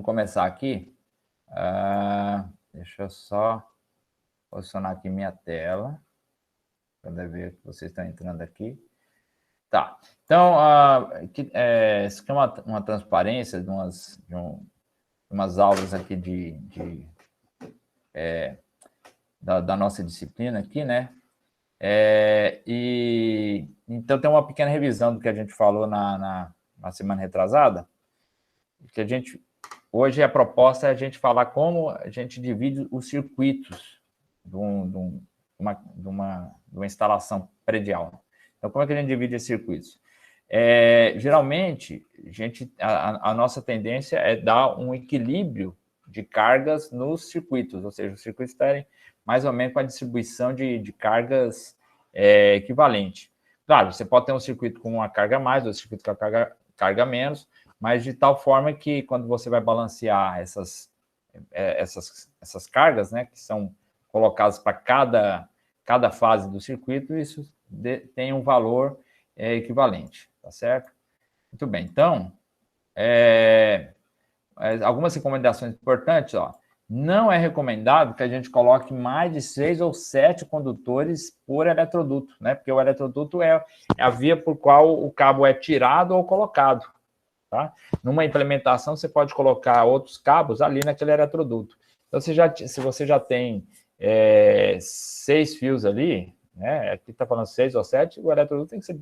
Vamos começar aqui. Deixa eu só posicionar aqui minha tela, para ver que vocês estão entrando aqui. Tá. Então, isso aqui é uma transparência de umas aulas aqui da nossa disciplina aqui, né? Então, tem uma pequena revisão do que a gente falou na semana retrasada, que hoje a proposta é a gente falar como a gente divide os circuitos de uma instalação predial. Então, como é que a gente divide esses circuitos? Geralmente, a nossa tendência é dar um equilíbrio de cargas nos circuitos, ou seja, os circuitos estarem mais ou menos com a distribuição de cargas equivalente. Claro, você pode ter um circuito com uma carga a mais, outro circuito com a carga menos, mas de tal forma que quando você vai balancear essas cargas, né, que são colocadas para cada fase do circuito, isso tem um valor equivalente, tá certo? Muito bem, então, algumas recomendações importantes, ó. Não é recomendado que a gente coloque mais de 6 ou 7 condutores por eletroduto, né? Porque o eletroduto é a via por qual o cabo é tirado ou colocado, tá? Numa implementação, você pode colocar outros cabos ali naquele eletroduto. Então, se você já tem 6 fios ali, né? Aqui está falando 6 ou 7, o eletroduto tem que ser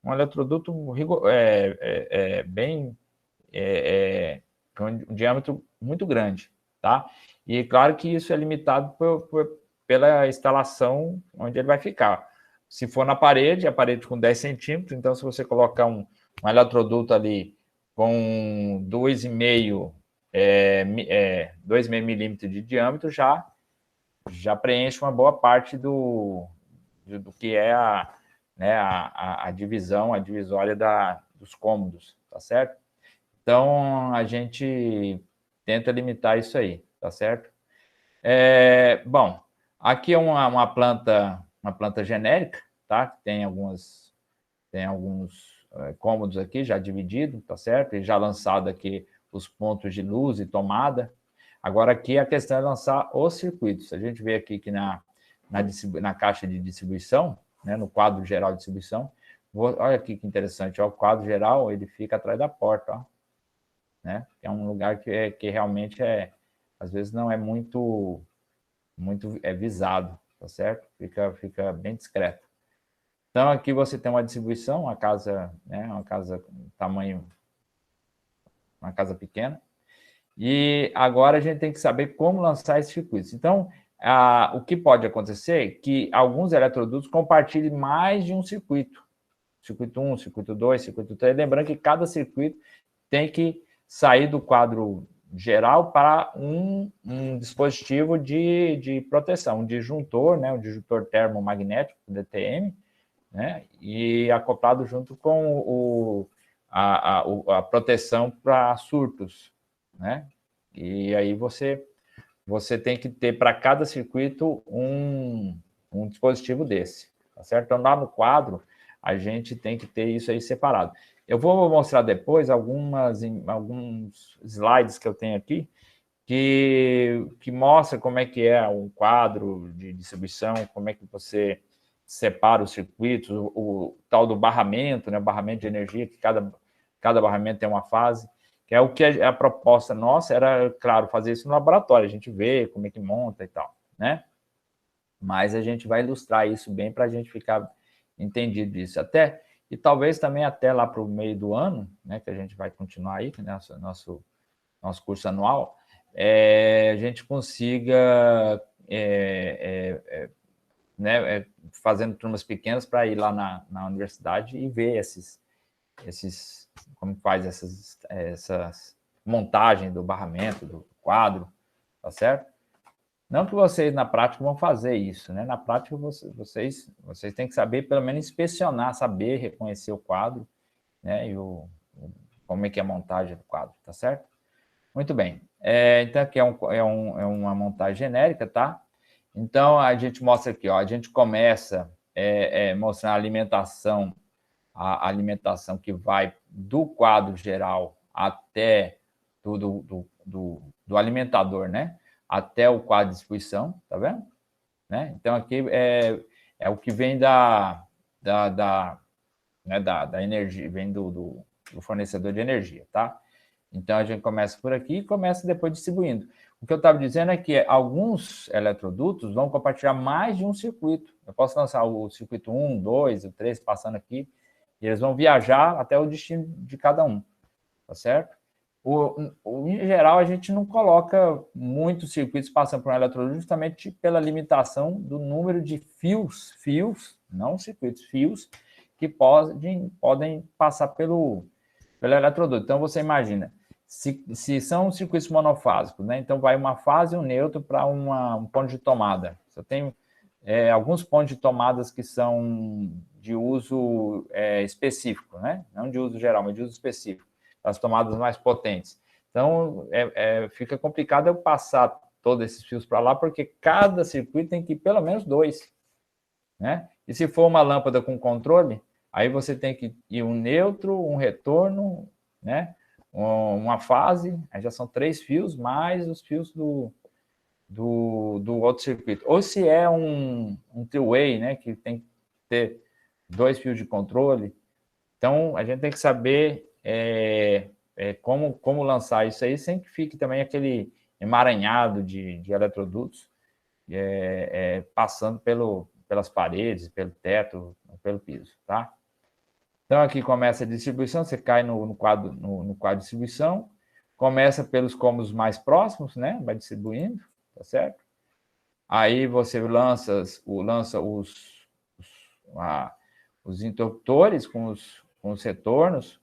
um eletroduto com um diâmetro muito grande, tá? E claro que isso é limitado pela instalação onde ele vai ficar. Se for na parede, a parede com 10 centímetros, então se você colocar um eletroduto ali com 2,5 milímetros de diâmetro, já preenche uma boa parte do que é a divisão, a divisória dos cômodos, tá certo? Então, a gente tenta limitar isso aí, tá certo? Bom, aqui é uma planta genérica, tá? Tem alguns cômodos aqui já dividido, tá certo? E já lançado aqui os pontos de luz e tomada. Agora, aqui a questão é lançar os circuitos. A gente vê aqui que na caixa de distribuição, né, no quadro geral de distribuição, olha aqui que interessante, ó, o quadro geral ele fica atrás da porta, ó, né? É um lugar que realmente às vezes não é muito visado, tá certo? Fica bem discreto. Então, aqui você tem uma distribuição, uma casa tamanho, uma casa pequena, e agora a gente tem que saber como lançar esses circuitos. Então, o que pode acontecer é que alguns eletrodutos compartilhem mais de um circuito. Circuito 1, circuito 2, circuito 3. Lembrando que cada circuito tem que sair do quadro geral para um dispositivo de proteção, um disjuntor, né, um disjuntor termomagnético, DTM, né, e acoplado junto com a proteção para surtos, né? E aí você tem que ter para cada circuito um dispositivo desse, tá certo? Então, lá no quadro, a gente tem que ter isso aí separado. Eu vou mostrar depois alguns slides que eu tenho aqui que mostra como é que é um quadro de distribuição, como é que você separa os circuitos, o tal do barramento, né? O barramento de energia, que cada barramento tem uma fase, que é o que a proposta nossa era, claro, fazer isso no laboratório, a gente vê como é que monta e tal, né? Mas a gente vai ilustrar isso bem para a gente ficar entendido disso. E talvez também até lá para o meio do ano, né, que a gente vai continuar aí, né, nosso curso anual, a gente consiga, né, fazendo turmas pequenas para ir lá na universidade e ver como faz essas montagens do barramento, do quadro, tá certo? Não que vocês, na prática, vão fazer isso, né? Na prática, vocês têm que saber, pelo menos, inspecionar, saber reconhecer o quadro, né? E como é que é a montagem do quadro, tá certo? Muito bem. Então, aqui é uma montagem genérica, tá? Então, a gente mostra aqui, ó, a gente começa mostrando a alimentação que vai do quadro geral até do alimentador, né? Até o quadro de distribuição, tá vendo? Né? Então, aqui é o que vem da energia, vem do fornecedor de energia, tá? Então, a gente começa por aqui e começa depois distribuindo. O que eu estava dizendo é que alguns eletrodutos vão compartilhar mais de um circuito. Eu posso lançar o circuito 1, 2, o 3 passando aqui, e eles vão viajar até o destino de cada um, tá certo? Em geral, a gente não coloca muitos circuitos passando por um eletroduto justamente pela limitação do número de fios, não circuitos, fios, que podem passar pelo eletroduto. Então, você imagina, se são circuitos monofásicos, né? Então, vai uma fase e um neutro para um ponto de tomada. Você tem alguns pontos de tomadas que são de uso específico, né? Não de uso geral, mas de uso específico, as tomadas mais potentes. Então, fica complicado eu passar todos esses fios para lá, porque cada circuito tem que ir pelo menos 2, né? E se for uma lâmpada com controle, aí você tem que ir um neutro, um retorno, né? Uma fase, aí já são 3 fios, mais os fios do outro circuito. Ou se é um three-way, né? Que tem que ter 2 fios de controle. Então, a gente tem que saber como lançar isso aí, sem que fique também aquele emaranhado de eletrodutos passando pelas paredes, pelo teto, pelo piso, tá? Então, aqui começa a distribuição, você cai no quadro de distribuição, começa pelos cômodos mais próximos, né? Vai distribuindo, tá certo? Aí você lança os interruptores com os retornos.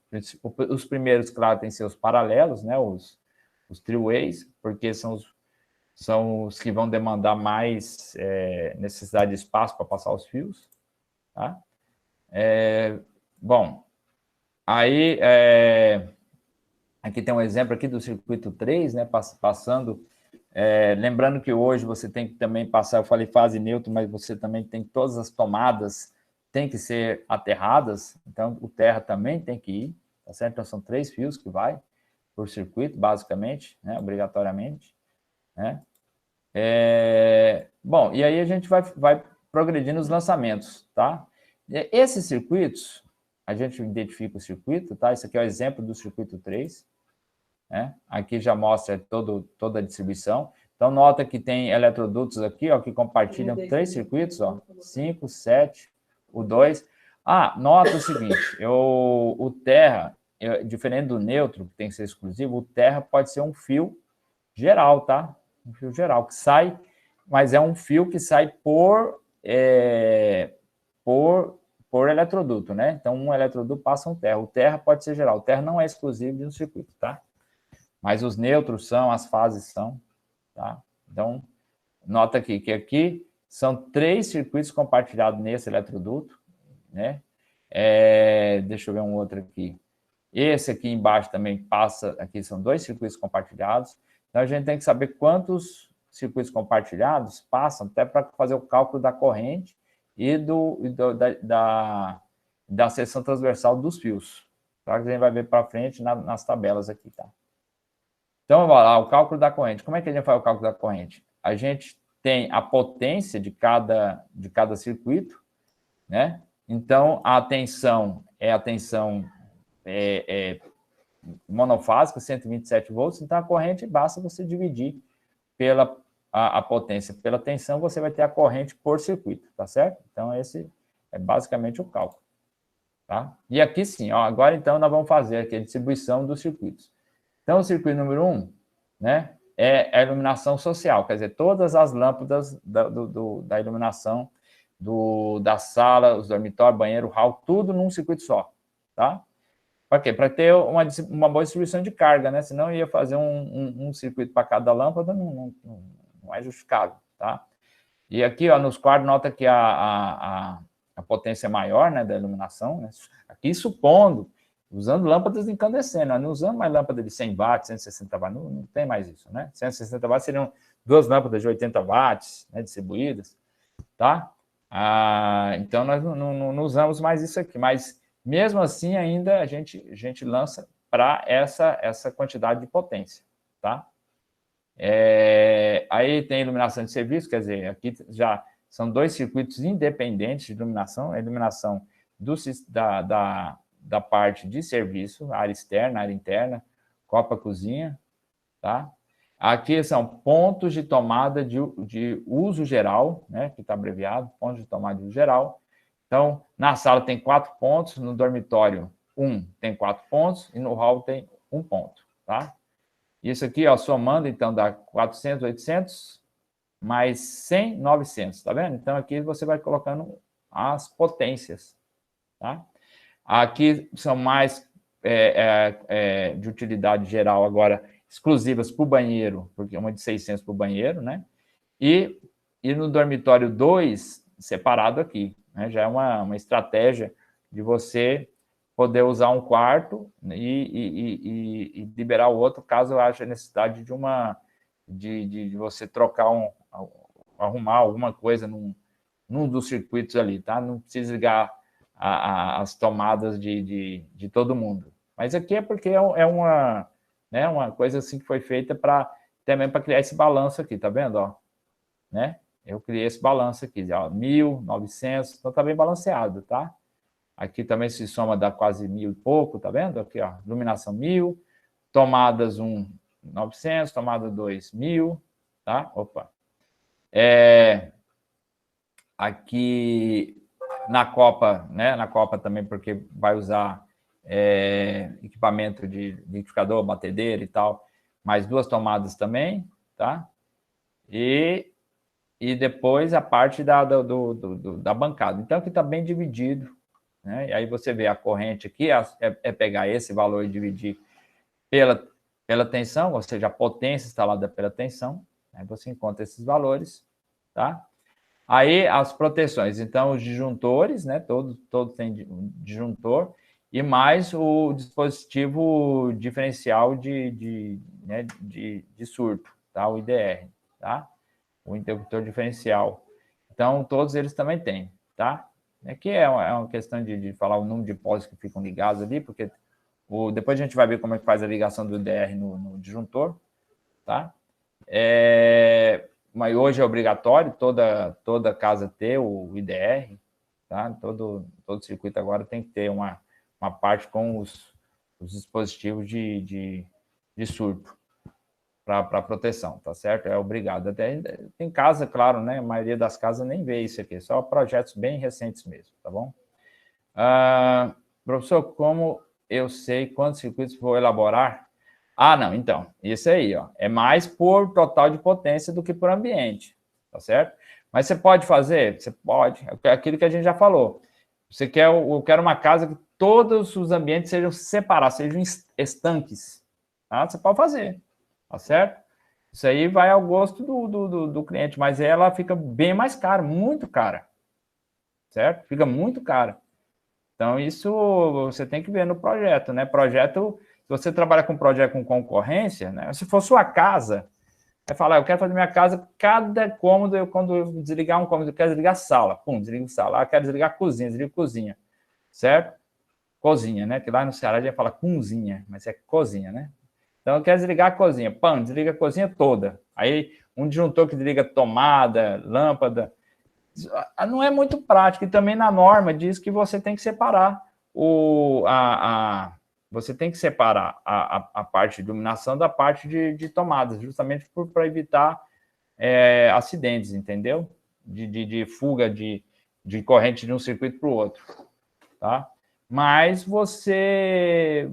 Os primeiros, claro, têm seus paralelos, né? Os three-ways, porque são os que vão demandar mais necessidade de espaço para passar os fios, tá? Bom, aí aqui tem um exemplo aqui do circuito 3, né? Passando. Lembrando que hoje você tem que também passar, eu falei fase neutra, mas você também tem todas as tomadas tem que ser aterradas, então o terra também tem que ir, tá certo? Então são 3 fios que vai por circuito, basicamente, né? Obrigatoriamente, né? Bom, e aí a gente vai progredindo os lançamentos, tá? Esses circuitos, a gente identifica o circuito, tá? Esse aqui é o exemplo do circuito 3, né? Aqui já mostra toda a distribuição. Então, nota que tem eletrodutos aqui, ó, que compartilham 3 circuitos, ó, 5, 7, o 2. Nota o seguinte, o terra, diferente do neutro, que tem que ser exclusivo, o terra pode ser um fio geral, tá? Um fio geral, que sai, mas é um fio que sai por eletroduto, né? Então, um eletroduto passa um terra. O terra pode ser geral. O terra não é exclusivo de um circuito, tá? Mas os neutros são, as fases são, tá? Então, nota aqui que aqui são 3 circuitos compartilhados nesse eletroduto, né? Deixa eu ver um outro aqui. Esse aqui embaixo também passa, aqui são 2 circuitos compartilhados. Então, a gente tem que saber quantos circuitos compartilhados passam, até para fazer o cálculo da corrente e da seção transversal dos fios. Tá? A gente vai ver para frente nas tabelas aqui, tá? Então, vamos lá, o cálculo da corrente. Como é que a gente faz o cálculo da corrente? A gente tem a potência de cada circuito, né? Então, a tensão é a tensão monofásica, 127 volts, então a corrente basta você dividir pela a potência pela tensão, você vai ter a corrente por circuito, tá certo? Então, esse é basicamente o cálculo, tá? E aqui sim, ó, agora então nós vamos fazer aqui a distribuição dos circuitos. Então, o circuito número 1, né, é a iluminação social, quer dizer, todas as lâmpadas da iluminação da sala, os dormitórios, banheiro, hall, tudo num circuito só, tá? Para quê? Para ter uma boa distribuição de carga, né? Senão ia fazer um circuito para cada lâmpada, não é justificável, tá? E aqui, ó, nos quadros, nota que a potência é maior, né, da iluminação, né? Aqui supondo, usando lâmpadas incandescentes, não usando mais lâmpada de 100 watts, 160 watts, não tem mais isso, né? 160 watts seriam 2 lâmpadas de 80 watts, né, distribuídas, tá? Então, nós não usamos mais isso aqui, mas mesmo assim, ainda a gente lança para essa quantidade de potência, tá? Aí tem iluminação de serviço, quer dizer, aqui já são dois circuitos independentes de iluminação, a iluminação da parte de serviço, área externa, área interna, copa, cozinha, tá? Aqui são pontos de tomada de uso geral, né, que está abreviado, pontos de tomada de uso geral. Então, na sala tem 4 pontos, no dormitório 1 tem 4 pontos e no hall tem 1 ponto, tá? Isso aqui, ó, somando, então, dá 400, 800, mais 100, 900, tá vendo? Então, aqui você vai colocando as potências, tá? Aqui são mais de utilidade geral agora, exclusivas para o banheiro, porque uma de 600 para o banheiro, né? E no dormitório 2, separado aqui, né? Já é uma estratégia de você poder usar um quarto e liberar o outro, caso haja necessidade de você trocar arrumar alguma coisa num dos circuitos ali, tá? Não precisa ligar as tomadas de todo mundo. Mas aqui é porque uma coisa assim que foi feita também para criar esse balanço aqui, tá vendo? Ó, né? Eu criei esse balanço aqui, ó, 1.000, 900, então tá bem balanceado, tá? Aqui também se soma, dá quase 1.000 e pouco, tá vendo? Aqui, ó, iluminação 1.000, tomadas 1, 900, tomada 2, 1.000, tá? Opa. Aqui na Copa, né? Na Copa também, porque vai usar equipamento de liquidificador, batedeira e tal, mais 2 tomadas também, tá? E depois a parte da bancada. Então, aqui está bem dividido, né? E aí você vê a corrente aqui, pegar esse valor e dividir pela tensão, ou seja, a potência instalada pela tensão, aí você encontra esses valores, tá? Aí as proteções, então os disjuntores, né? Todo tem disjuntor, e mais o dispositivo diferencial de surto, tá? O IDR, tá? O interruptor diferencial. Então, todos eles também têm, tá? Aqui é uma questão de falar o número de poles que ficam ligados ali, porque depois a gente vai ver como é que faz a ligação do IDR no disjuntor, tá? Mas hoje é obrigatório toda casa ter o IDR, tá? Todo circuito agora tem que ter uma parte com os dispositivos de surto para proteção, tá certo? É obrigado. Até tem casa, claro, né? A maioria das casas nem vê isso aqui, só projetos bem recentes mesmo, tá bom? Professor, como eu sei quantos circuitos vou elaborar? Não, então, isso aí, ó, é mais por total de potência do que por ambiente, tá certo? Mas você pode fazer? Você pode, é aquilo que a gente já falou. Eu quero uma casa que todos os ambientes sejam separados, sejam estanques, tá? Você pode fazer, tá certo? Isso aí vai ao gosto do cliente, mas ela fica bem mais cara, muito cara, certo? Fica muito cara. Então, isso você tem que ver no projeto, né? Projeto, se você trabalha com projeto com concorrência, né? Se for sua casa, vai falar, eu quero fazer minha casa, cada cômodo, quando eu desligar um cômodo, eu quero desligar a sala, pum, desligo sala. Eu quero desligar a cozinha, desligo cozinha, certo? Cozinha, né? Que lá no Ceará a gente fala cozinha, mas é cozinha, né? Então, eu quero desligar a cozinha, pam, desliga a cozinha toda. Aí, um disjuntor que desliga tomada, lâmpada, não é muito prático, e também na norma diz que você tem que separar você tem que separar a parte de iluminação da parte de tomadas, justamente para evitar acidentes, entendeu? De fuga de corrente de um circuito para o outro, tá? Mas você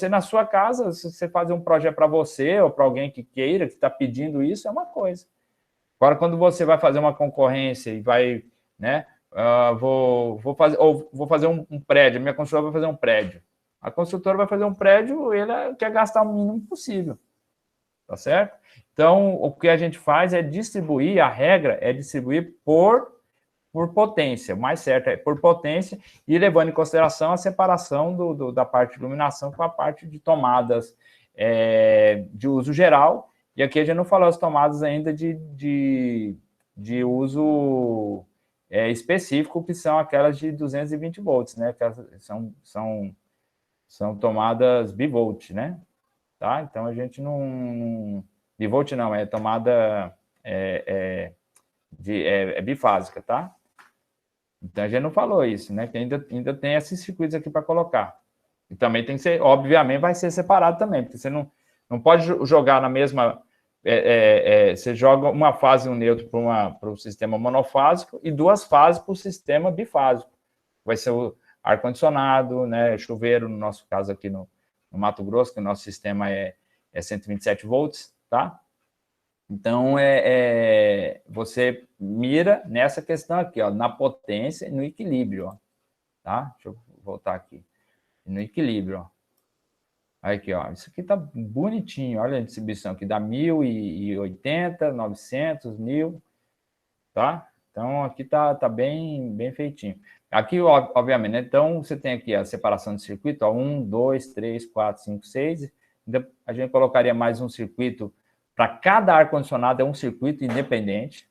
na sua casa, se você fazer um projeto para você ou para alguém que queira, que está pedindo isso, é uma coisa. Agora, quando você vai fazer uma concorrência e vai, né? Vou fazer um prédio, minha construtora vai fazer um prédio. A construtora vai fazer um prédio, ele quer gastar o mínimo possível, tá certo? Então, o que a gente faz é distribuir, a regra é distribuir por potência, o mais certo é por potência, e levando em consideração a separação da parte de iluminação com a parte de tomadas de uso geral. E aqui a gente não falou as tomadas ainda de uso específico, que são aquelas de 220 volts, né? Que são São tomadas bivolt, né? Tá? Então, a gente não... Bivolt não, é tomada bifásica, tá? Então, a gente não falou isso, né? Que ainda tem esses circuitos aqui para colocar. E também tem que ser, obviamente, vai ser separado também, porque você não pode jogar na mesma... você joga uma fase e um neutro para o sistema monofásico e 2 fases para o sistema bifásico. Vai ser o ar-condicionado, né? Chuveiro, no nosso caso aqui no Mato Grosso, que o nosso sistema é 127 volts, tá? Então, você mira nessa questão aqui, ó, na potência e no equilíbrio, ó, tá? Deixa eu voltar aqui. No equilíbrio, ó. Aqui, ó, isso aqui tá bonitinho, olha a distribuição aqui, dá 1080, 900, 1000, tá? Então, aqui tá bem feitinho. Aqui, obviamente, né? Então, você tem aqui a separação de circuito, ó, 1, 2, 3, 4, 5, 6. Então, a gente colocaria mais um circuito para cada ar-condicionado, é um circuito independente,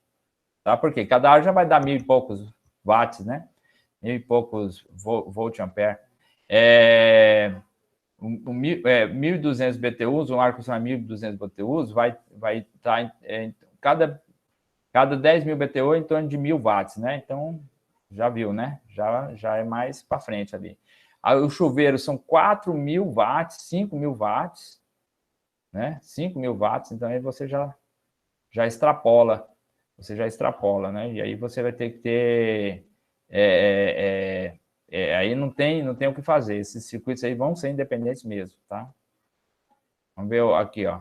tá? Porque cada ar já vai dar 1000 e poucos watts, né? 1000 e poucos volt-ampere. 1.200 BTUs, um ar-condicionado 1.200 BTUs, vai estar cada 10.000 BTU em torno de 1000 watts, né? Então, já viu, né? Já é mais para frente ali. O chuveiro são 4.000 watts, 5.000 watts, né? 5.000 watts, então aí você já extrapola, né? E aí você vai ter que ter... aí não tem o que fazer, esses circuitos aí vão ser independentes mesmo, tá? Vamos ver aqui, ó.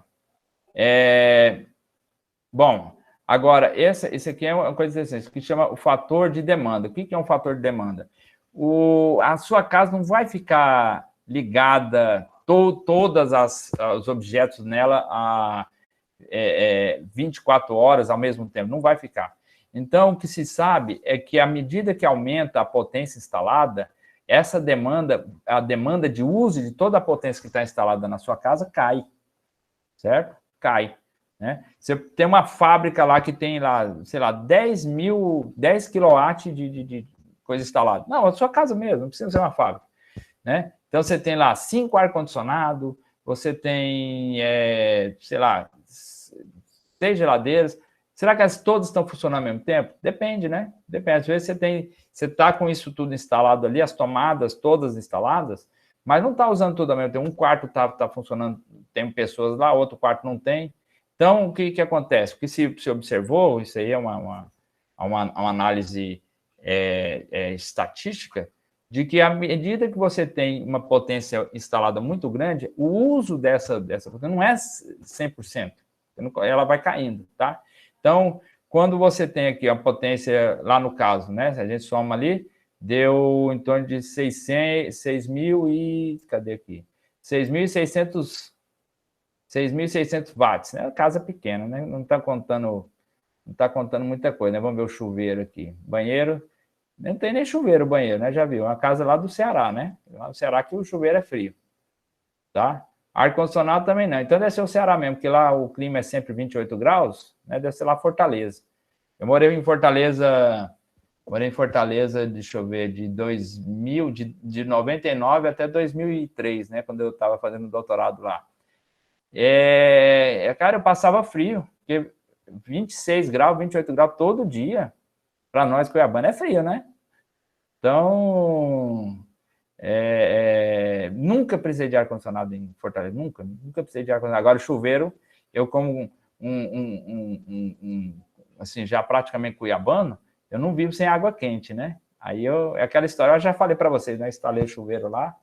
Bom, agora, esse aqui é uma coisa interessante, que chama o fator de demanda. O que é um fator de demanda? A sua casa não vai ficar ligada, todos os objetos nela a 24 horas ao mesmo tempo, não vai ficar. Então, o que se sabe é que, à medida que aumenta a potência instalada, essa demanda, a demanda de uso de toda a potência que está instalada na sua casa cai, certo? Cai. Né? Você tem uma fábrica lá que tem lá, sei lá, 10 kW de coisa instalada. Não, é a sua casa mesmo, não precisa ser uma fábrica. Né? Então, você tem lá 5 ar-condicionado, você tem, sei lá, 6 geladeiras. Será que todas estão funcionando ao mesmo tempo? Depende, né? Depende. Às vezes você está com isso tudo instalado ali, as tomadas todas instaladas, mas não está usando tudo ao mesmo tempo. Um quarto está funcionando, tem pessoas lá, outro quarto não tem. Então, o que acontece? O que se observou, isso aí é uma análise estatística, de que à medida que você tem uma potência instalada muito grande, o uso dessa potência não é 100%, ela vai caindo, tá? Então, quando você tem aqui a potência, lá no caso, né, se a gente soma ali, deu em torno de 6.000 e... cadê aqui? 6.600 watts, né? Casa pequena, né? Não está contando muita coisa, né? Vamos ver o chuveiro aqui. Banheiro, não tem nem chuveiro o banheiro, né? Já viu? Uma casa lá do Ceará, né? Lá no Ceará que o chuveiro é frio, tá? Ar-condicionado também não. Então deve ser o Ceará mesmo, porque lá o clima é sempre 28 graus, né? Deve ser lá Fortaleza. Eu morei em Fortaleza, deixa eu ver, de 2000, de 99 até 2003, né? Quando eu estava fazendo doutorado lá. Cara, eu passava frio, porque 26 graus, 28 graus todo dia, para nós, Cuiabana, é frio, né? Então, nunca precisei de ar-condicionado em Fortaleza, nunca precisei de ar-condicionado. Agora, chuveiro, eu como assim, já praticamente cuiabano, eu não vivo sem água quente, né? Aí é aquela história, eu já falei para vocês, né? Instalei o chuveiro lá.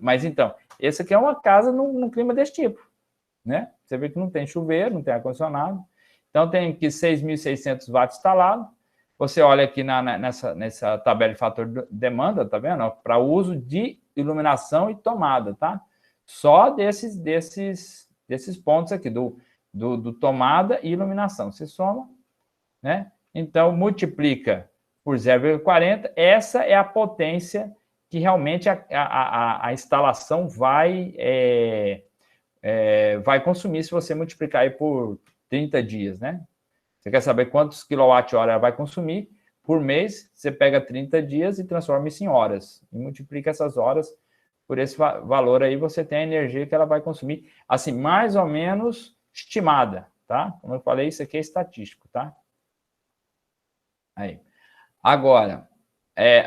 Mas então, esse aqui é uma casa num clima desse tipo, né? Você vê que não tem chuveiro, não tem ar-condicionado. Então, tem aqui 6.600 watts instalado. Você olha aqui nessa tabela de fator de demanda, tá vendo? Para uso de iluminação e tomada, tá? Só desses pontos aqui, do tomada e iluminação. Você soma, né? Então, multiplica por 0,40. Essa é a potência que realmente a instalação vai consumir se você multiplicar aí por 30 dias, né? Você quer saber quantos quilowatt-hora ela vai consumir? por mês, você pega 30 dias e transforma isso em horas. E multiplica essas horas por esse valor aí, você tem a energia que ela vai consumir, assim, mais ou menos estimada, tá? Como eu falei, isso aqui é estatístico, tá? Aí. Agora,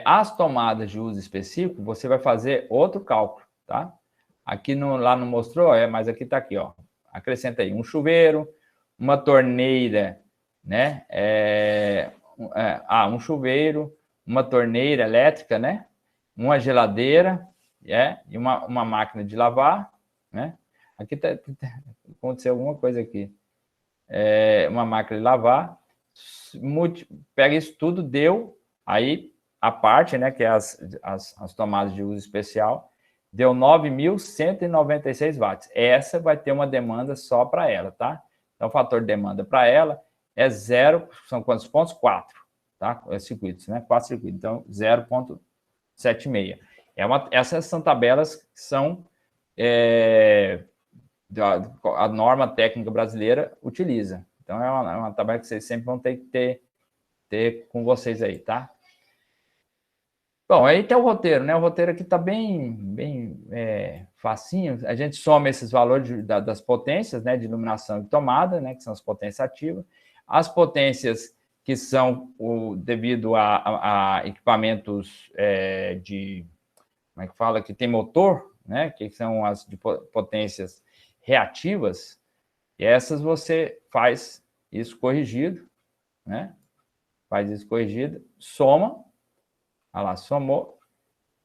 as tomadas de uso específico, você vai fazer outro cálculo, tá? Aqui lá não mostrou, mas aqui tá aqui, ó. Acrescenta aí um chuveiro, uma torneira, né? Um chuveiro, uma torneira elétrica, né? Uma geladeira, e uma máquina de lavar, né? Aqui aconteceu alguma coisa aqui. Uma máquina de lavar, pega isso tudo, deu, aí a parte, né, que é as tomadas de uso especial, deu 9.196 watts. Essa vai ter uma demanda só para ela, tá? Então, o fator de demanda para ela é 0, são quantos pontos? 4, tá? Circuitos, né? 4 circuitos, então 0,76. Essas são tabelas que são a norma técnica brasileira utiliza. Então, é uma tabela que vocês sempre vão ter que ter com vocês aí, tá? Bom, aí tem o roteiro, né? O roteiro aqui está bem facinho. A gente soma esses valores das potências, né, de iluminação e tomada, né, que são as potências ativas. As potências que são devido a equipamentos como é que fala? Que tem motor, né? Que são as de potências reativas. E essas você faz isso corrigido, né? Faz isso corrigido, soma. Olha lá, somou.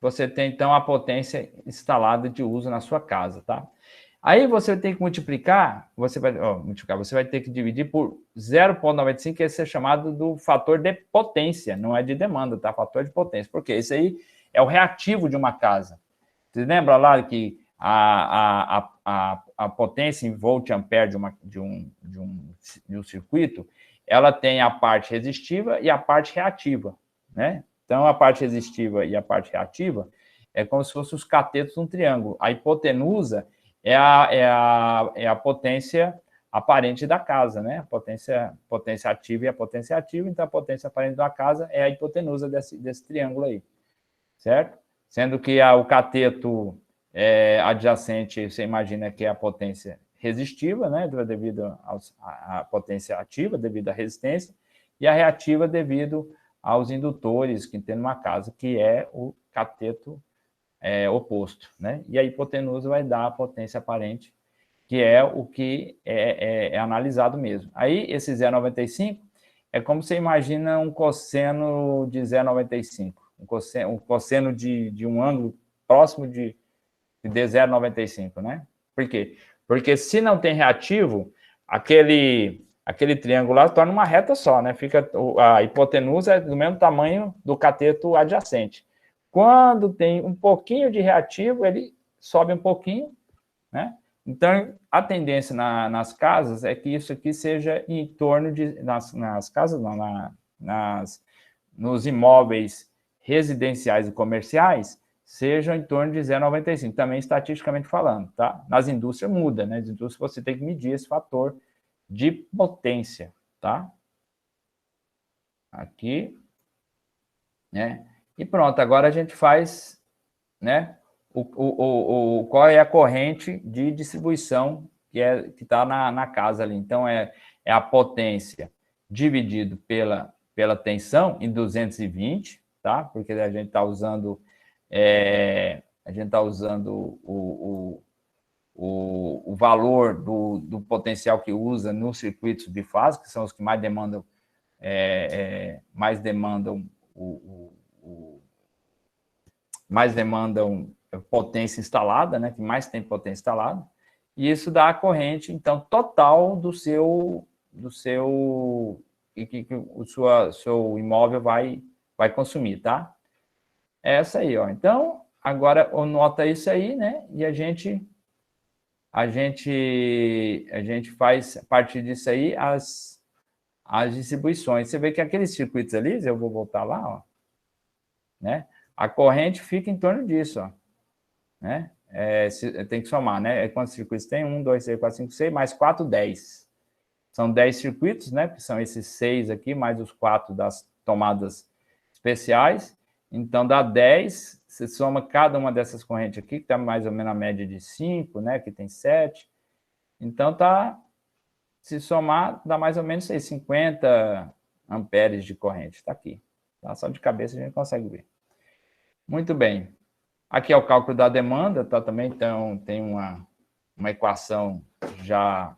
Você tem, então, a potência instalada de uso na sua casa, tá? Aí você tem que multiplicar, você vai ter que dividir por 0,95, que esse é chamado do fator de potência, não é de demanda, tá? Fator de potência, porque esse aí é o reativo de uma casa. Você lembra lá que a potência em volt-ampere de um circuito, ela tem a parte resistiva e a parte reativa, né? Então, a parte resistiva e a parte reativa é como se fossem os catetos de um triângulo. A hipotenusa é a potência aparente da casa, né? A potência ativa e a potência ativa. Então, a potência aparente da casa é a hipotenusa desse triângulo aí, certo? Sendo que o cateto adjacente, você imagina que é a potência resistiva, né? Devido à potência ativa, devido à resistência, e a reativa devido aos indutores que tem numa casa, que é o cateto oposto, né? E a hipotenusa vai dar a potência aparente, que é o que é analisado mesmo. Aí, esse 0,95 é como você imagina um cosseno de 0,95, um cosseno de um ângulo próximo de 0,95, né? Por quê? Porque se não tem reativo, aquele triângulo lá torna uma reta só, né? A hipotenusa é do mesmo tamanho do cateto adjacente. Quando tem um pouquinho de reativo, ele sobe um pouquinho, né? Então, a tendência nas casas é que isso aqui seja em torno de... Nas casas, não, nos imóveis residenciais e comerciais, sejam em torno de 0,95, também estatisticamente falando, tá? Nas indústrias muda, né? Nas indústrias você tem que medir esse fator de potência, tá? Aqui, né? E pronto, agora a gente faz, né? Qual é a corrente de distribuição que está na casa ali. Então, é a potência dividido pela tensão em 220, tá? Porque a gente está usando o valor do potencial que usa nos circuitos bifásicos, que são os que mais demandam potência instalada, né? Que mais tem potência instalada, e isso dá a corrente, então, total do seu seu imóvel vai consumir, tá? É essa aí, ó. Então, agora nota isso aí, né? E a gente faz, a partir disso aí, as distribuições. Você vê que aqueles circuitos ali, eu vou voltar lá, ó, né? A corrente fica em torno disso, ó, né? Tem que somar, né? Quantos circuitos tem? 1, 2, 3, 4, 5, 6, mais 4, 10. São 10 circuitos, né? Que são esses 6 aqui, mais os 4 das tomadas especiais. Então, dá 10, você soma cada uma dessas correntes aqui, que está mais ou menos a média de 5, né? Que tem 7. Então, se somar, dá mais ou menos 50 amperes de corrente. Está aqui. Tá? Só de cabeça a gente consegue ver. Muito bem. Aqui é o cálculo da demanda, tá? Também então, tem uma equação já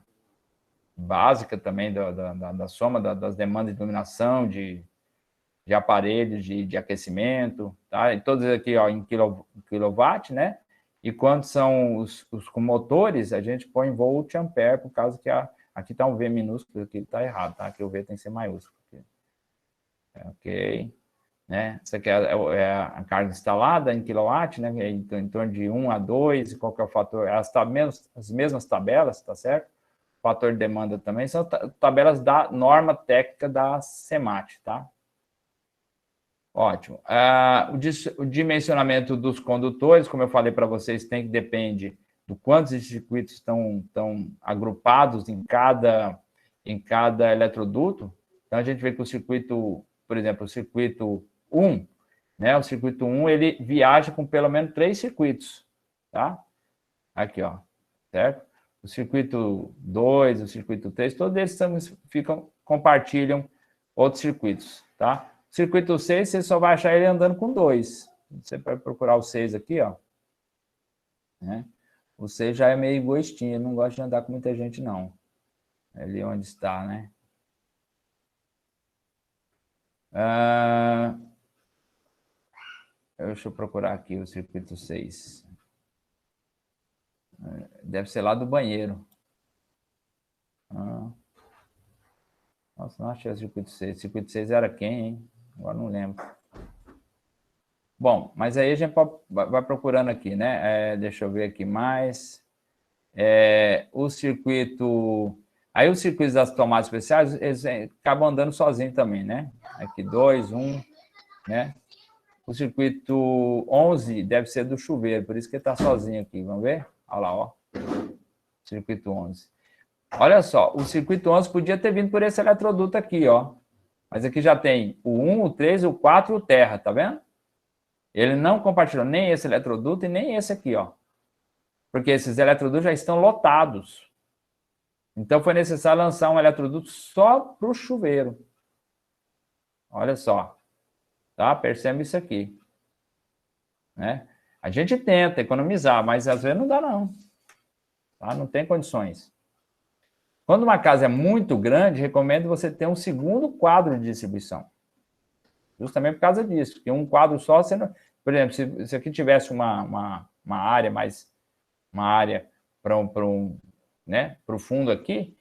básica também da soma das demandas de iluminação, de aparelhos de aquecimento, tá? E todos aqui, ó, em quilowatt, né? E quando são os com motores, a gente põe em volt ampere, por causa que aqui está um V minúsculo, aqui está errado, tá? Aqui o V tem que ser maiúsculo. Ok. Né? Isso aqui é a carga instalada em quilowatt, né? Em torno de 1 a 2, qual que é o fator? As mesmas tabelas, tá certo? O fator de demanda também são tabelas da norma técnica da SEMAT, tá? Ótimo. O dimensionamento dos condutores, como eu falei para vocês, depende do quantos circuitos estão agrupados em cada eletroduto. Então, a gente vê que o circuito, por exemplo, o circuito 1, né? O circuito 1, ele viaja com pelo menos 3 circuitos, tá? Aqui, ó, certo? O circuito 2, o circuito 3, todos eles compartilham outros circuitos, tá? O circuito 6, você só vai achar ele andando com 2. Você vai procurar o 6 aqui, ó. Né? O 6 já é meio egoístinho, não gosta de andar com muita gente, não. É ali onde está, né? Deixa eu procurar aqui o circuito 6. Deve ser lá do banheiro. Nossa, não achei o circuito 6. O circuito 6 era quem, hein? Agora não lembro. Bom, mas aí a gente vai procurando aqui, né? Deixa eu ver aqui mais. O circuito... Aí os circuitos das tomadas especiais, eles acabam andando sozinhos também, né? Aqui 2, 1, né? O circuito 11 deve ser do chuveiro, por isso que ele está sozinho aqui. Vamos ver? Olha lá, ó. Circuito 11. Olha só, o circuito 11 podia ter vindo por esse eletroduto aqui, ó. Mas aqui já tem o 1, o 3, o 4 e o terra, tá vendo? Ele não compartilhou nem esse eletroduto e nem esse aqui, ó. Porque esses eletrodutos já estão lotados. Então, foi necessário lançar um eletroduto só para o chuveiro. Olha só. Tá? Percebe isso aqui. Né? A gente tenta economizar, mas às vezes não dá, não. Tá? Não tem condições. Quando uma casa é muito grande, recomendo você ter um segundo quadro de distribuição. Justamente por causa disso. Porque um quadro só, você não... Por exemplo, se aqui tivesse uma área mais... Uma área para né, o fundo aqui,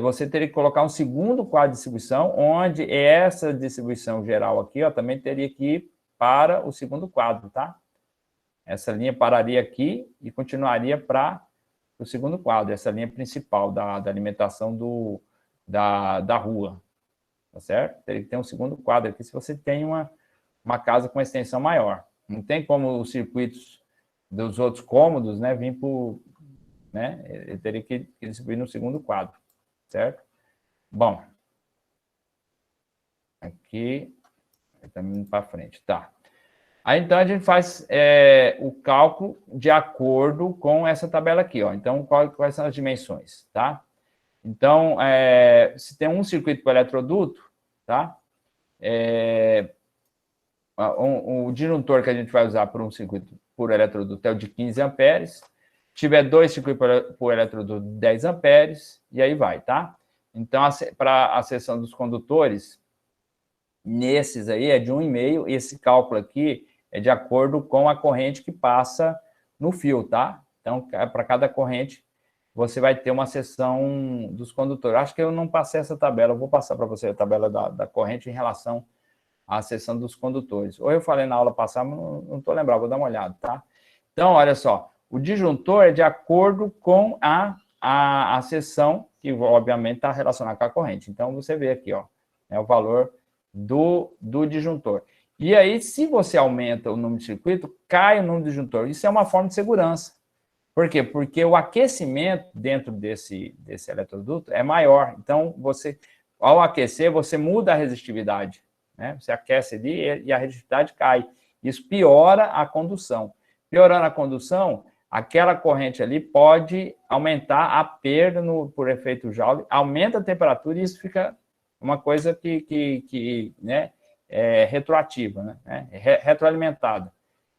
você teria que colocar um segundo quadro de distribuição, onde essa distribuição geral aqui, ó, também teria que ir para o segundo quadro, tá? Essa linha pararia aqui e continuaria para o segundo quadro, essa linha principal da alimentação da rua, tá certo? Teria que ter um segundo quadro aqui se você tem uma casa com extensão maior. Não tem como os circuitos dos outros cômodos, né, vir por... Né? Ele teria que distribuir no segundo quadro, certo? Bom, aqui, estamos indo para frente, tá. Aí, então, a gente faz o cálculo de acordo com essa tabela aqui, ó. Então, quais são as dimensões, tá? Então, se tem um circuito por eletroduto, tá? O disjuntor que a gente vai usar por um circuito por eletroduto é o de 15 amperes. Tiver 2 circuitos por eletroduto, 10 amperes, e aí vai, tá? Então, para a seção dos condutores, nesses aí é de 1,5, esse cálculo aqui é de acordo com a corrente que passa no fio, tá? Então, para cada corrente, você vai ter uma seção dos condutores. Acho que eu não passei essa tabela, eu vou passar para você a tabela da corrente em relação à seção dos condutores. Ou eu falei na aula passada, mas não estou lembrado, vou dar uma olhada, tá? Então, olha só. O disjuntor é de acordo com a seção, que obviamente está relacionada com a corrente. Então, você vê aqui, ó, o valor do disjuntor. E aí, se você aumenta o número de circuito, cai o número de disjuntor. Isso é uma forma de segurança. Por quê? Porque o aquecimento dentro desse eletroduto é maior. Então, ao aquecer, você muda a resistividade. né? Você aquece ali e a resistividade cai. Isso piora a condução. Piorando a condução, aquela corrente ali pode aumentar a perda por efeito Joule, aumenta a temperatura e isso fica uma coisa que né, é retroativa, né? Retroalimentada.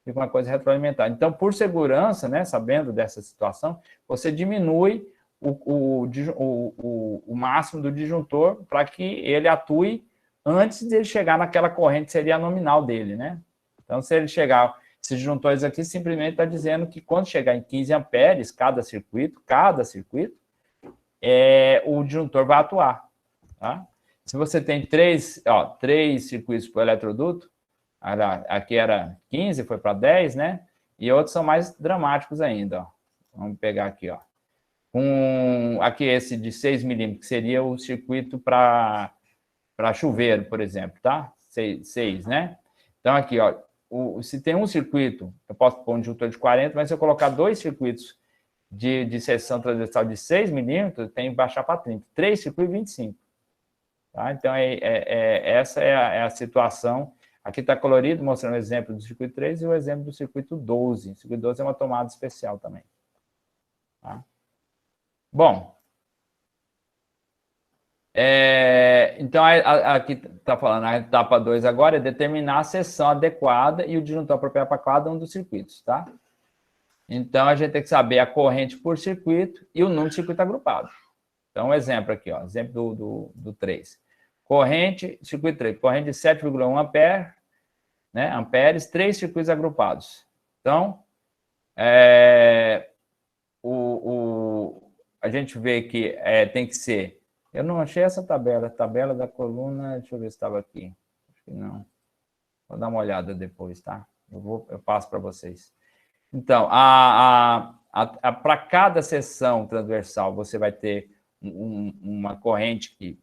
Fica uma coisa retroalimentada. Então, por segurança, né, sabendo dessa situação, você diminui o máximo do disjuntor para que ele atue antes de ele chegar naquela corrente que seria a nominal dele, né? Então, se ele chegar, esses disjuntores aqui simplesmente está dizendo que quando chegar em 15 amperes, cada circuito, o disjuntor vai atuar, tá? Se você tem três circuitos por eletroduto, aqui era 15, foi para 10, né? E outros são mais dramáticos ainda, ó. Vamos pegar aqui, ó. Aqui esse de 6 milímetros, que seria o circuito para chuveiro, por exemplo, tá? 6, né? Então, aqui, ó, se tem um circuito, eu posso pôr um disjuntor de 40, mas se eu colocar 2 circuitos de seção transversal de 6 milímetros, tem que baixar para 30. 3 circuitos, 25. Tá? Então, essa é a situação. Aqui está colorido, mostrando o exemplo do circuito 3 e o exemplo do circuito 12. O circuito 12 é uma tomada especial também. Tá? Bom, então aqui está falando, a etapa 2 agora é determinar a seção adequada e o disjuntor apropriado para cada um dos circuitos, tá? Então, a gente tem que saber a corrente por circuito e o número de circuito agrupado. Então, um exemplo aqui, ó, exemplo do 3. Corrente, circuito 3, corrente de 7,1 ampere, né, amperes, 3 circuitos agrupados. Então, a gente vê que tem que ser... Eu não achei essa tabela da coluna, deixa eu ver se estava aqui. Acho que não. Vou dar uma olhada depois, tá? Eu passo para vocês. Então, para cada seção transversal, você vai ter uma corrente que...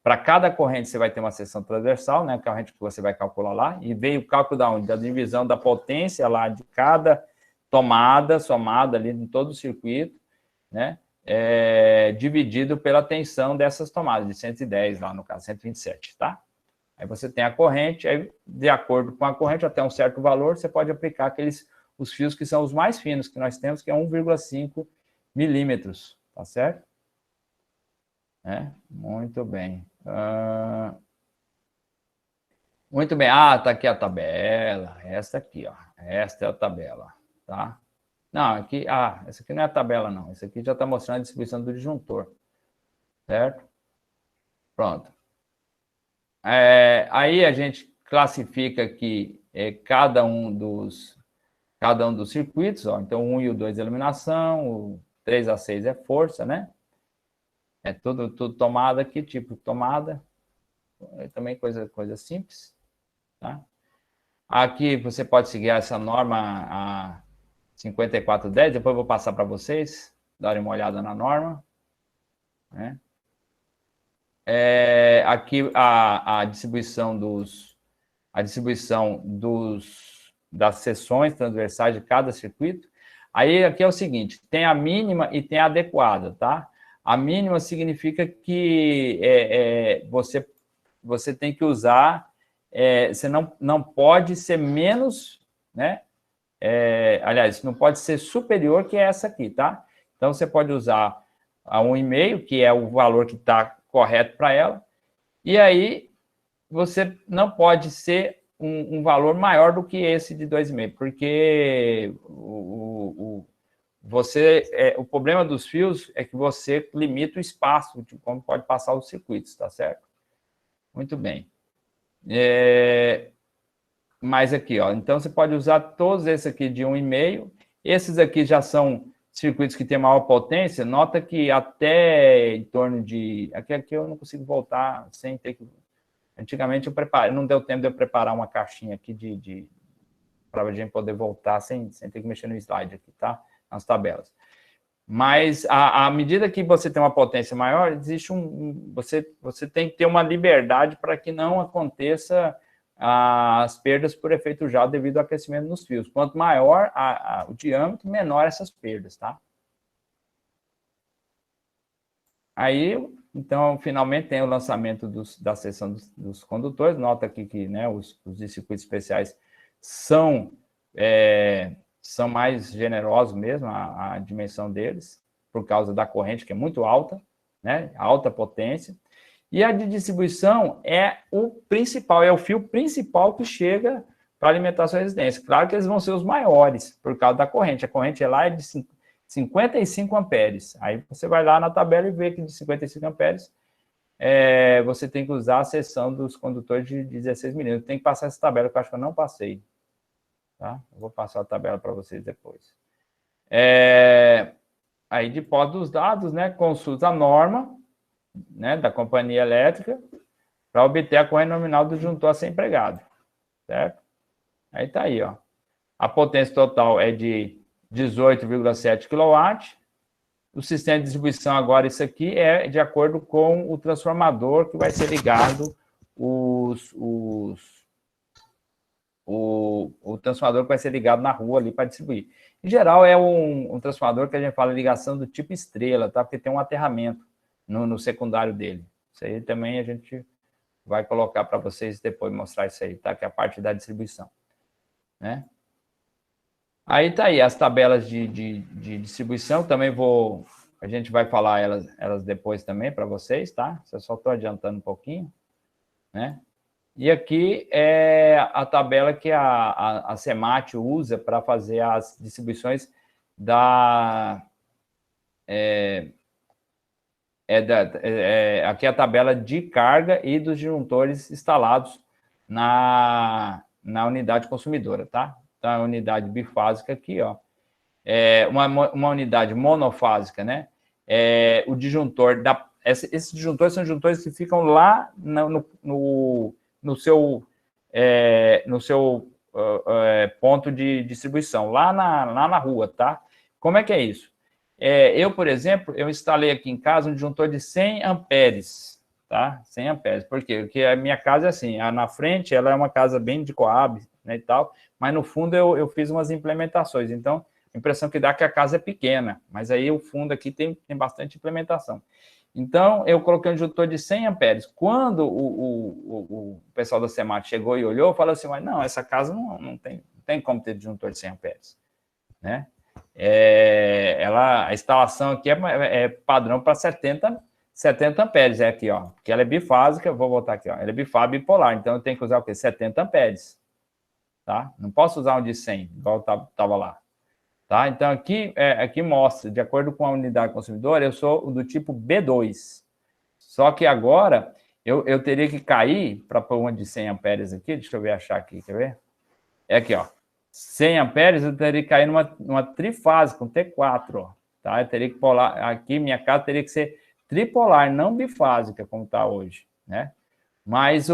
Para cada corrente, você vai ter uma seção transversal, né? A corrente que você vai calcular lá. E veio o cálculo da onde? Da divisão da potência lá de cada tomada, somada ali em todo o circuito, né? Dividido pela tensão dessas tomadas, de 110 lá, no caso, 127, tá? Aí você tem a corrente, aí, de acordo com a corrente, até um certo valor, você pode aplicar os fios que são os mais finos que nós temos, que é 1,5 milímetros, tá certo? Muito bem. Muito bem. Tá aqui a tabela. Esta aqui, ó. Esta é a tabela, tá? Não, aqui... essa aqui não é a tabela, não. Essa aqui já está mostrando a distribuição do disjuntor, certo? Pronto. Aí a gente classifica aqui cada um dos circuitos, ó. Então, o 1 e o 2 é iluminação, o 3 a 6 é força, né? Tudo tomada aqui, tipo tomada. Também coisa simples, tá? Aqui você pode seguir essa norma a 5410, depois eu vou passar para vocês, darem uma olhada na norma, né? Aqui a distribuição das seções transversais de cada circuito. Aí aqui é o seguinte, tem a mínima e tem a adequada, tá? A mínima significa que você tem que usar, você não pode ser menos, né? Aliás, não pode ser superior que essa aqui, tá? Então, você pode usar a 1,5, que é o valor que está correto para ela, e aí você não pode ser um valor maior do que esse de 2,5, porque o problema dos fios é que você limita o espaço de como pode passar os circuitos, tá certo? Muito bem. Mas aqui, ó, então você pode usar todos esses aqui de 1,5. Esses aqui já são circuitos que têm maior potência. Nota que até em torno de... Aqui eu não consigo voltar sem ter que... Antigamente eu preparei, não deu tempo de eu preparar uma caixinha aqui para a gente poder voltar sem ter que mexer no slide aqui, tá? Nas tabelas. Mas, à medida que você tem uma potência maior, existe você tem que ter uma liberdade para que não aconteça as perdas por efeito Joule devido ao aquecimento nos fios. Quanto maior o diâmetro, menor essas perdas, tá? Aí, Então, finalmente, tem o lançamento da seção dos condutores. Nota aqui que, né, os de circuitos especiais são mais generosos mesmo, a dimensão deles, por causa da corrente, que é muito alta, né, alta potência. E a de distribuição é o principal, é o fio principal que chega para alimentar a sua residência. Claro que eles vão ser os maiores, por causa da corrente. A corrente lá é de 55 amperes. Aí você vai lá na tabela e vê que de 55 amperes você tem que usar a seção dos condutores de 16 milímetros. Tem que passar essa tabela, que eu acho que eu não passei. Tá? Eu vou passar a tabela para vocês depois. Aí, de posse dos dados, né, consulta a norma, né, da companhia elétrica para obter a corrente nominal do disjuntor a ser empregado. Certo? Aí está aí, ó. A potência total é de 18,7 kW. O sistema de distribuição agora, isso aqui é de acordo com o transformador que vai ser ligado, o transformador que vai ser ligado na rua ali para distribuir. Em geral, é um transformador que a gente fala ligação do tipo estrela, tá? Porque tem um aterramento no secundário dele. Isso aí também a gente vai colocar para vocês depois, mostrar isso aí, tá? Que é a parte da distribuição, né? Aí tá aí as tabelas de distribuição, também a gente vai falar elas depois também para vocês, tá? Eu só estou adiantando um pouquinho, né? E aqui é a tabela que a SEMAT usa para fazer as distribuições aqui é a tabela de carga e dos disjuntores instalados na unidade consumidora, tá? Então, a unidade bifásica aqui, ó, uma unidade monofásica, né? O disjuntor esses disjuntores são disjuntores que ficam lá no seu ponto de distribuição, lá na rua, tá? Como é que é isso? Eu, por exemplo, eu instalei aqui em casa um disjuntor de 100 amperes, tá? 100 amperes. Por quê? Porque a minha casa é assim, na frente ela é uma casa bem de Coab, né, e tal, mas no fundo eu fiz umas implementações, então a impressão que dá é que a casa é pequena, mas aí o fundo aqui tem bastante implementação. Então, eu coloquei um disjuntor de 100 amperes. Quando o pessoal da SEMAT chegou e olhou, falou assim, mas não, essa casa não tem como ter disjuntor de 100 amperes, né? A instalação aqui é padrão para 70 amperes, é aqui, ó, porque ela é bifásica, vou voltar aqui, ó, ela é bipolar, então eu tenho que usar o quê? 70 amperes, tá? Não posso usar um de 100, igual estava lá. Tá? Então, aqui mostra, de acordo com a unidade consumidora, eu sou do tipo B2. Só que agora, eu teria que cair para pôr uma de 100 amperes aqui, deixa eu ver, achar aqui, quer ver? É aqui, ó, 100 amperes, eu teria que cair numa trifásica, um T4, ó, tá? Eu teria que polar, aqui minha casa teria que ser tripolar, não bifásica, como está hoje, né? Mas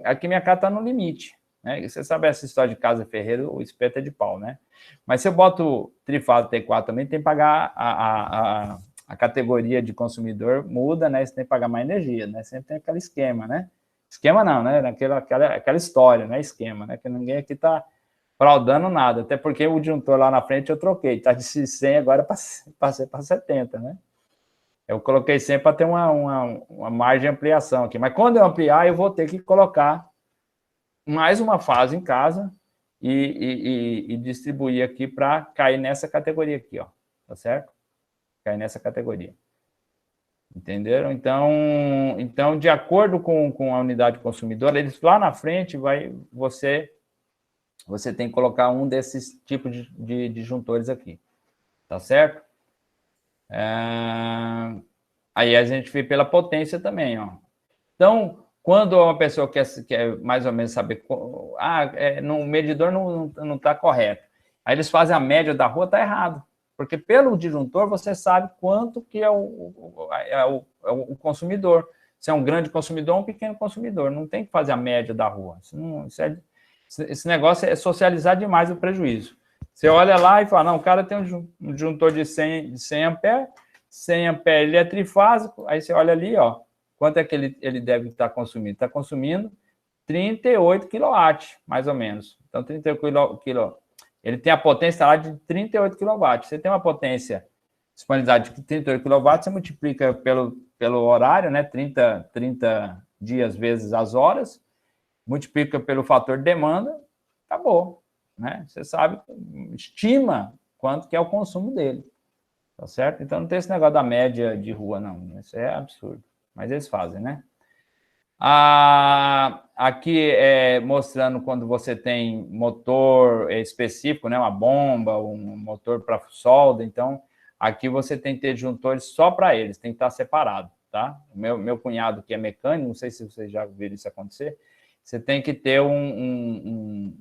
aqui minha casa está no limite, né? Você sabe essa história de casa ferreira, o espeto é de pau, né? Mas se eu boto trifásico T4 também, tem que pagar a categoria de consumidor, muda, né? Você tem que pagar mais energia, né? Sempre tem aquele esquema, né? Esquema não, né? Aquela história, né? Esquema, né? Que ninguém aqui está fraudando nada, até porque o disjuntor lá na frente eu troquei, tá de 100 agora passei para 70, né? Eu coloquei 100 para ter uma margem de ampliação aqui, mas quando eu ampliar, eu vou ter que colocar mais uma fase em casa e distribuir aqui para cair nessa categoria aqui, ó, tá certo? Cair nessa categoria. Entenderam? Então de acordo com a unidade consumidora, eles lá na frente você tem que colocar um desses tipos de disjuntores aqui, tá certo? Aí a gente vê pela potência também, ó. Então, quando uma pessoa quer mais ou menos saber, no medidor não está correto, aí eles fazem a média da rua, está errado, porque pelo disjuntor você sabe quanto que é o consumidor, se é um grande consumidor ou um pequeno consumidor, não tem que fazer a média da rua, esse negócio é socializar demais o prejuízo. Você olha lá e fala, não, o cara tem um disjuntor de 100 amperes, 100 amperes ele é trifásico, aí você olha ali, ó, quanto é que ele deve estar consumindo? Está consumindo 38 kW, mais ou menos. Então, 38 kW, ele tem a potência lá de 38 kW. Você tem uma potência disponibilidade de 38 kW, você multiplica pelo horário, né? 30 dias vezes as horas, multiplica pelo fator de demanda, acabou, né? Você sabe, estima quanto que é o consumo dele, tá certo? Então não tem esse negócio da média de rua, não. Isso é absurdo. Mas eles fazem, né? Aqui mostrando quando você tem motor específico, né? Uma bomba, um motor para solda. Então, aqui você tem que ter disjuntores só para eles, tem que estar separado, tá? Meu cunhado que é mecânico, não sei se vocês já viram isso acontecer, você tem que ter um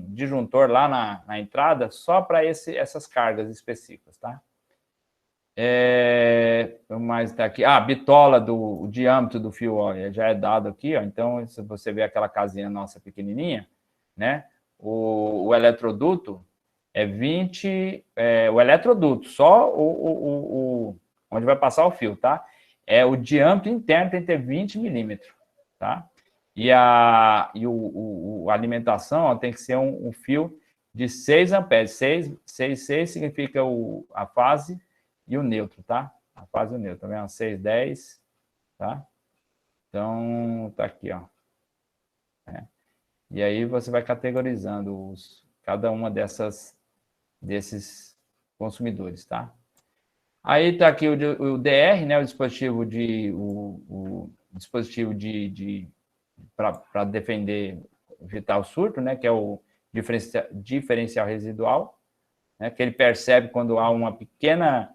disjuntor lá na entrada só para essas cargas específicas, tá? Mas tá aqui, bitola o diâmetro do fio, ó, já é dado aqui, ó. Então, se você vê aquela casinha nossa pequenininha, né? O eletroduto é 20, o eletroduto, só onde vai passar o fio, tá? O diâmetro interno tem que ter 20 milímetros, tá? E a alimentação, ó, tem que ser um fio de 6 amperes. 6 significa a fase e o neutro, tá? A fase e o neutro, também é 6, 10, tá? Então, tá aqui, ó. E aí você vai categorizando cada uma desses consumidores, tá? Aí tá aqui o DR, né? O dispositivo para defender, evitar o surto, né? Que é o diferencial residual, né? Que ele percebe quando há uma pequena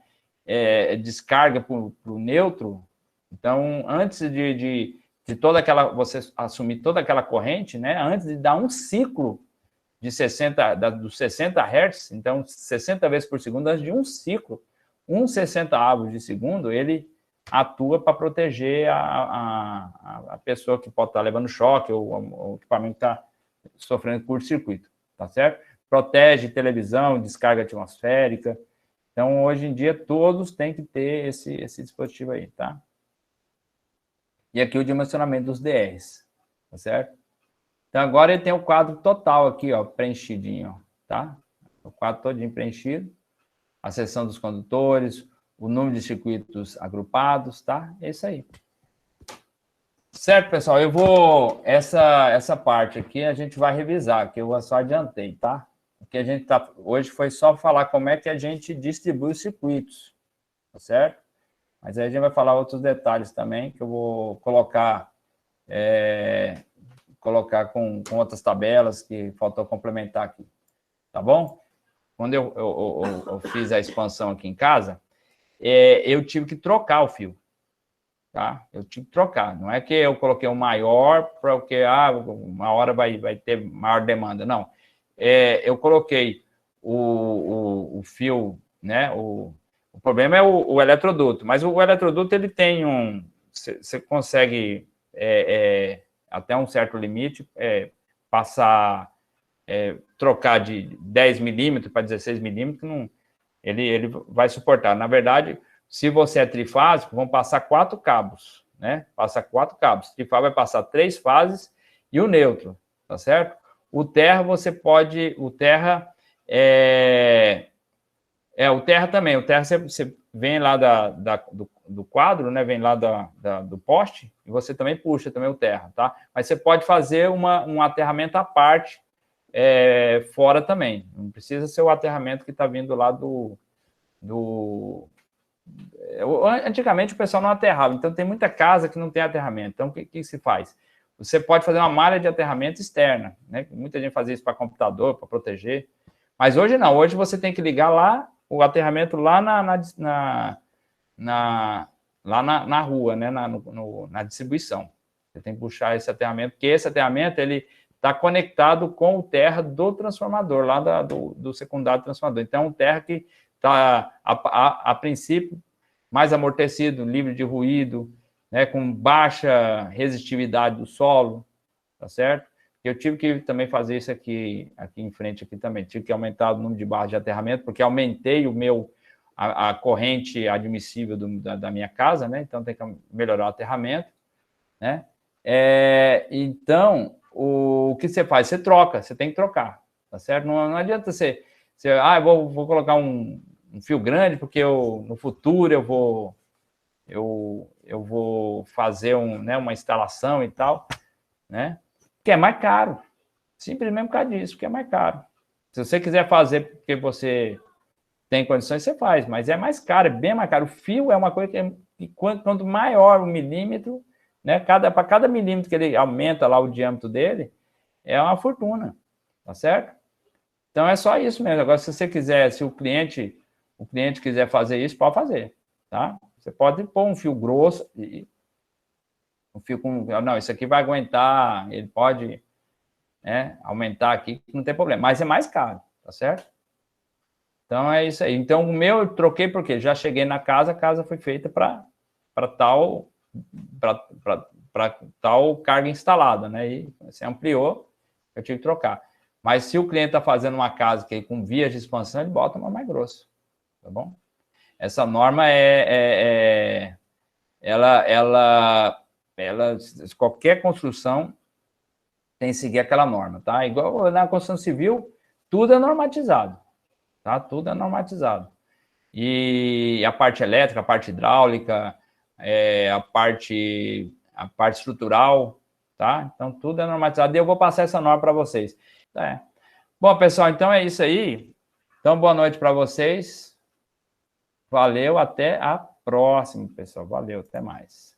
descarga para o neutro. Então, antes de toda aquela, você assumir toda aquela corrente, né? Antes de dar um ciclo de 60 Hz, então 60 vezes por segundo, antes de um ciclo, 1/60 de segundo, ele atua para proteger a pessoa que pode estar levando choque ou o equipamento está sofrendo curto-circuito, tá certo? Protege televisão, descarga atmosférica. Então, hoje em dia, todos têm que ter esse dispositivo aí, tá? E aqui o dimensionamento dos DRs, tá certo? Então, agora ele tem o quadro total aqui, ó, preenchidinho, tá? O quadro todinho preenchido, a seção dos condutores, o número de circuitos agrupados, tá? É isso aí. Certo, pessoal? Eu vou... Essa parte aqui a gente vai revisar, que eu só adiantei, tá? O que a gente tá... Hoje foi só falar como é que a gente distribui os circuitos, tá certo? Mas aí a gente vai falar outros detalhes também, que eu vou colocar com outras tabelas que faltou complementar aqui, tá bom? Quando eu fiz a expansão aqui em casa, eu tive que trocar o fio, tá? Eu tive que trocar. Não é que eu coloquei um maior para que uma hora vai ter maior demanda, não. Eu coloquei o fio, né? O problema é o eletroduto, mas o eletroduto ele tem você consegue até um certo limite trocar de 10 milímetros para 16 milímetros, ele vai suportar. Na verdade, se você é trifásico, vão passar 4 cabos, né? Passa 4 cabos. Trifásico vai passar 3 fases e o neutro, tá certo? O terra você pode... O terra o terra também. O terra você vem lá do quadro, né? Vem lá do poste e você também puxa também o terra, tá? Mas você pode fazer um aterramento à parte fora também. Não precisa ser o aterramento que está vindo lá Antigamente o pessoal não aterrava, então tem muita casa que não tem aterramento. Então, o que se faz? Você pode fazer uma malha de aterramento externa, né? Muita gente fazia isso para computador, para proteger. Mas hoje não, hoje você tem que ligar lá o aterramento lá na rua, né? Na distribuição. Você tem que puxar esse aterramento, porque esse aterramento ele está conectado com o terra do transformador, lá do secundário transformador. Então, o terra que está, a princípio, mais amortecido, livre de ruído, né, com baixa resistividade do solo, tá certo? Eu tive que também fazer isso aqui em frente aqui também. Tive que aumentar o número de barras de aterramento, porque aumentei a corrente admissível da minha casa, né? Então, tem que melhorar o aterramento, né? Então, o que você faz? Você troca, você tem que trocar, tá certo? Não adianta eu vou colocar um um fio grande, porque no futuro eu vou fazer uma instalação e tal, né? Que é mais caro. Simplesmente por causa disso, que é mais caro. Se você quiser fazer porque você tem condições, você faz, mas é mais caro, é bem mais caro. O fio é uma coisa que quanto maior o milímetro, né? Para cada milímetro que ele aumenta lá o diâmetro dele, é uma fortuna, tá certo? Então é só isso mesmo. Agora, se você quiser, se o cliente quiser fazer isso, pode fazer, tá? Você pode pôr um fio grosso e um fio com, não, isso aqui vai aguentar, ele pode, né, aumentar aqui, não tem problema, mas é mais caro, tá certo? Então é isso aí. Então o meu eu troquei porque já cheguei na casa, a casa foi feita para tal carga instalada, né? E você ampliou, eu tive que trocar. Mas se o cliente está fazendo uma casa que com vias de expansão, ele bota uma mais grosso, tá bom? Essa norma qualquer construção tem que seguir aquela norma, tá? Igual na construção civil, tudo é normatizado, tá? Tudo é normatizado. E a parte elétrica, a parte hidráulica, a parte estrutural, tá? Então, tudo é normatizado. E eu vou passar essa norma para vocês. Bom, pessoal, então é isso aí. Então, boa noite para vocês. Valeu, até a próxima, pessoal. Valeu, até mais.